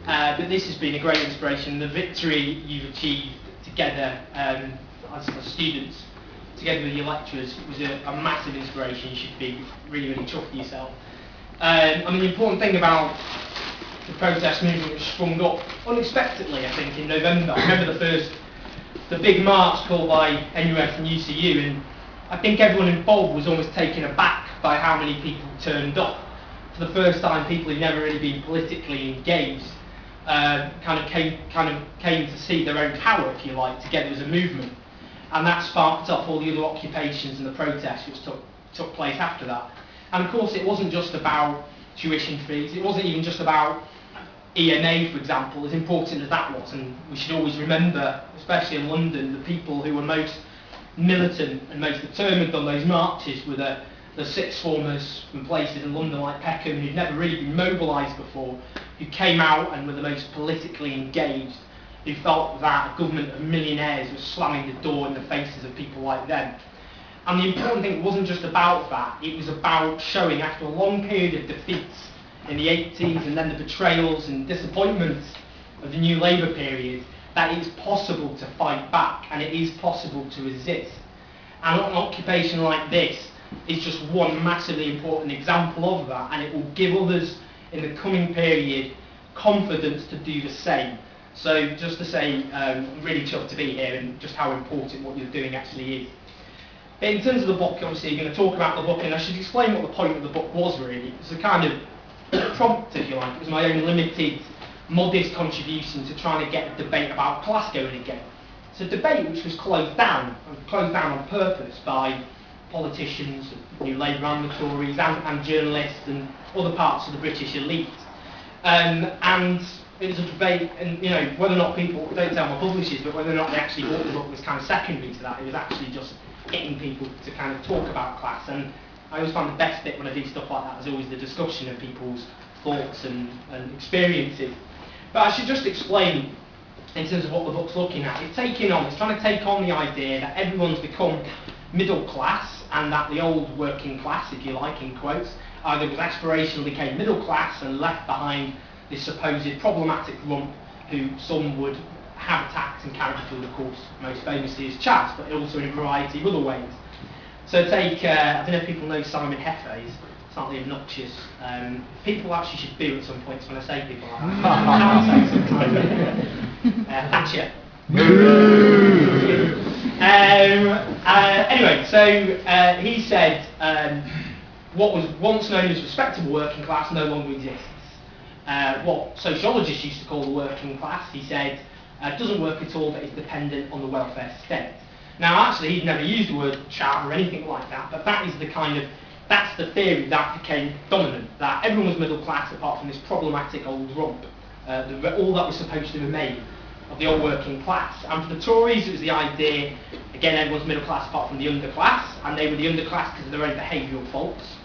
but this has been a great inspiration. The victory you've achieved together as students, together with your lecturers, was a massive inspiration. You should be really, really chuffed with yourself. I mean, the important thing about the protest movement which sprung up unexpectedly, I think, in November. I remember the big march called by NUS and UCU, and I think everyone involved was almost taken aback by how many people turned up. For the first time, people who'd never really been politically engaged kind of came to see their own power, if you like, together as a movement. And that sparked up all the other occupations and the protests which took place after that. And of course, it wasn't just about tuition fees, it wasn't even just about EMA, for example, as important as that was. And we should always remember, especially in London, the people who were most militant and most determined on those marches were the sixth formers from places in London like Peckham, who'd never really been mobilised before, who came out and were the most politically engaged, who felt that a government of millionaires was slamming the door in the faces of people like them. And the important thing wasn't just about that, it was about showing, after a long period of defeats in the 80s and then the betrayals and disappointments of the New Labour period, that it's possible to fight back and it is possible to resist. And an occupation like this is just one massively important example of that, and it will give others in the coming period confidence to do the same. So just to say, I'm really chuffed to be here and just how important what you're doing actually is. In terms of the book, obviously you're going to talk about the book, and I should explain what the point of the book was really. It was a kind of prompt, if you like. It was my own limited, modest contribution to trying to get a debate about class going again. It's a debate which was closed down on purpose by politicians, New Labour and the Tories, and journalists and other parts of the British elite. And it was a debate, and you know, whether or not people, don't tell my publishers, but whether or not they actually bought the book was kind of secondary to that. It was actually just getting people to kind of talk about class, and I always find the best bit when I do stuff like that is always the discussion of people's thoughts and experiences. But I should just explain, in terms of what the book's looking at, it's trying to take on the idea that everyone's become middle class, and that the old working class, if you like, in quotes, either was aspirational, became middle class, and left behind this supposed problematic rump who some would have attacked and caricatured, of course, most famously as Chavs, but also in a variety of other ways. So take, I don't know if people know Simon Heffer, he's slightly obnoxious. People actually should boo at some points when I say people like that. I can say sometimes. Thatcher. Anyway, so he said what was once known as respectable working class no longer exists. What sociologists used to call the working class, he said, doesn't work at all, but is dependent on the welfare state. Now, actually, he'd never used the word chat or anything like that, but that is that's the theory that became dominant, that everyone was middle class apart from this problematic old rump, all that was supposed to remain of the old working class. And for the Tories, it was the idea, again, everyone's middle class apart from the underclass, and they were the underclass because of their own behavioural faults.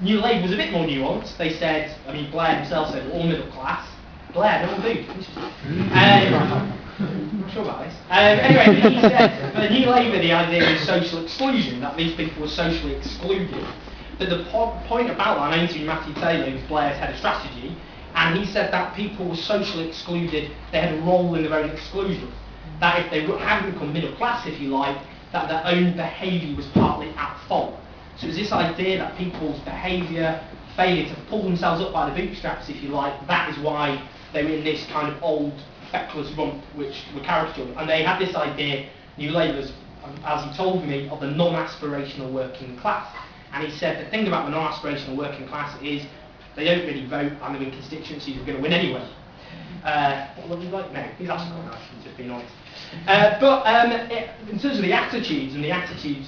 New Labour was a bit more nuanced. They said, I mean, Blair himself said, all middle class. Blair, no one do. I'm not sure about this. Anyway, he said, for New Labour, the idea is social exclusion, that these people were socially excluded. But the point about that, I interviewed Matthew Taylor, who's Blair's head of strategy, and he said that people were socially excluded, they had a role in their own exclusion. That if they hadn't become middle class, if you like, that their own behaviour was partly at fault. So it was this idea that people's behaviour, failure to pull themselves up by the bootstraps, if you like, that is why they were in this kind of old, feckless rump which were caricatured. And they had this idea, New Labour's, as he told me, of the non-aspirational working class. And he said the thing about the non-aspirational working class is they don't really vote, and they're in constituencies are going to win anyway. What was he like? No, he's actually quite nice, just being honest. In terms of the attitudes,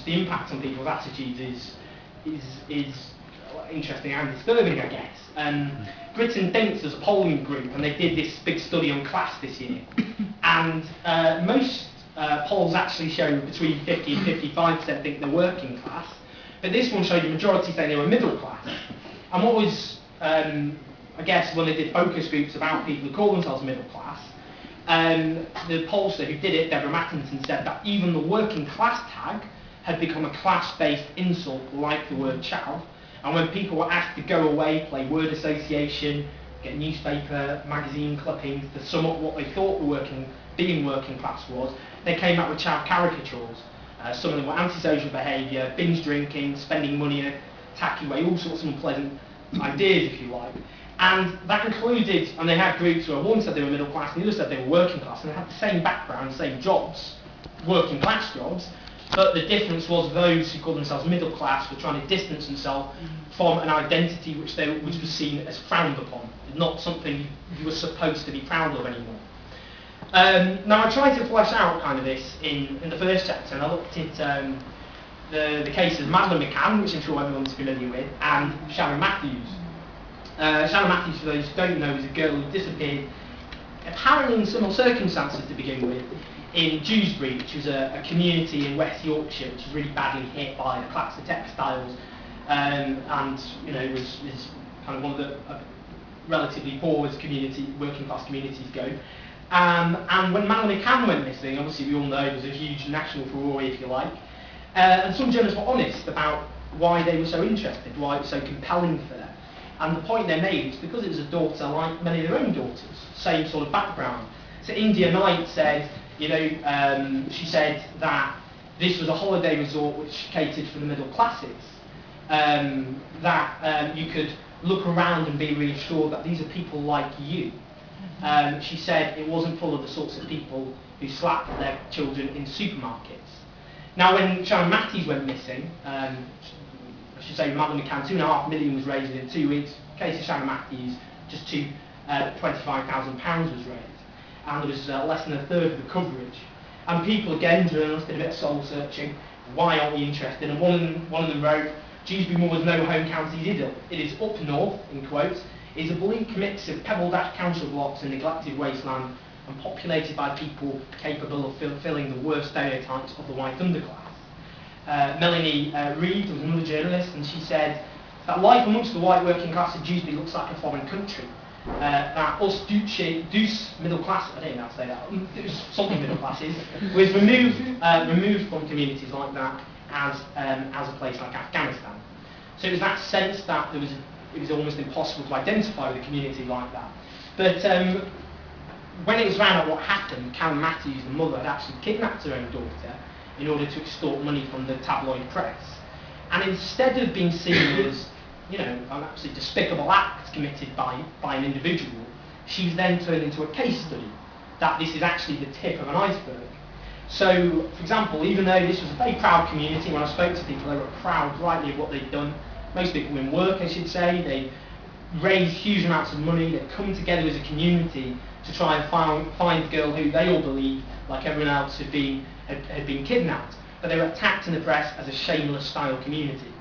the impact on people's attitudes is interesting and disturbing, I guess. Britain Thinks as a polling group, and they did this big study on class this year, and most polls actually show between 50 and 55% think they're working class, but this one showed the majority saying they were middle class. And what was, I guess, when they did focus groups about people who call themselves middle class, the pollster who did it, Deborah Mattinson, said that even the working class tag had become a class-based insult like the word chav, and when people were asked to go away, play word association, get newspaper, magazine clippings to sum up what they thought being working class was. They came out with child caricatures. Some of them were antisocial behaviour, binge drinking, spending money in a tacky way, all sorts of unpleasant ideas, if you like. And that included, and they had groups where one said they were middle class and the other said they were working class, and they had the same background, same jobs, working class jobs, but the difference was those who called themselves middle class were trying to distance themselves from an identity which was seen as frowned upon, not something you were supposed to be proud of anymore. Now I tried to flesh out kind of this in the first chapter, and I looked at the case of Madeleine McCann, which I'm sure everyone's familiar with, and Sharon Matthews. Sharon Matthews, for those who don't know, is a girl who disappeared, apparently in similar circumstances to begin with, in Dewsbury, which was a community in West Yorkshire which was really badly hit by the collapse of textiles, and you know is kind of one of the relatively poor as working class communities go. And when Madeleine McCann went missing, obviously we all know there was a huge national furore, if you like, and some journalists were honest about why they were so interested, why it was so compelling for them. And the point they made was because it was a daughter like many of their own daughters, same sort of background. So India Knight said, you know, she said that this was a holiday resort which catered for the middle classes, that you could look around and be reassured that these are people like you. She said it wasn't full of the sorts of people who slapped their children in supermarkets. Now when Sharon Matthews went missing, I should say Madeleine McCann, £2.5 million was raised in 2 weeks. Case of Sharon Matthews, just £25,000 was raised. And there was less than a third of the coverage. And people, again, journalists, did a bit of soul searching. Why aren't we interested? And one of them wrote, Dewsbury Moor was no home county's idyll. It is up north, in quotes, is a bleak mix of pebble-dashed council blocks and neglected wasteland, and populated by people capable of fulfilling the worst stereotypes of the white underclass. Melanie Reid was another journalist, and she said that life amongst the white working class of Dewsbury looks like a foreign country. That us Deuce middle class, I don't know how to say that, something middle classes, was removed from communities like that as a place like Afghanistan. So it was that sense that it was almost impossible to identify with a community like that. But when it was found out what happened, Karen Matthews, the mother, had actually kidnapped her own daughter in order to extort money from the tabloid press. And instead of being seen as, you know, an absolutely despicable act committed by an individual, she's then turned into a case study, that this is actually the tip of an iceberg. So, for example, even though this was a very proud community, when I spoke to people, they were proud rightly of what they'd done. Most people in work, I should say, they raised huge amounts of money, they'd come together as a community to try and find the girl who they all believed, like everyone else, had been kidnapped. But they were attacked in the press as a shameless style community.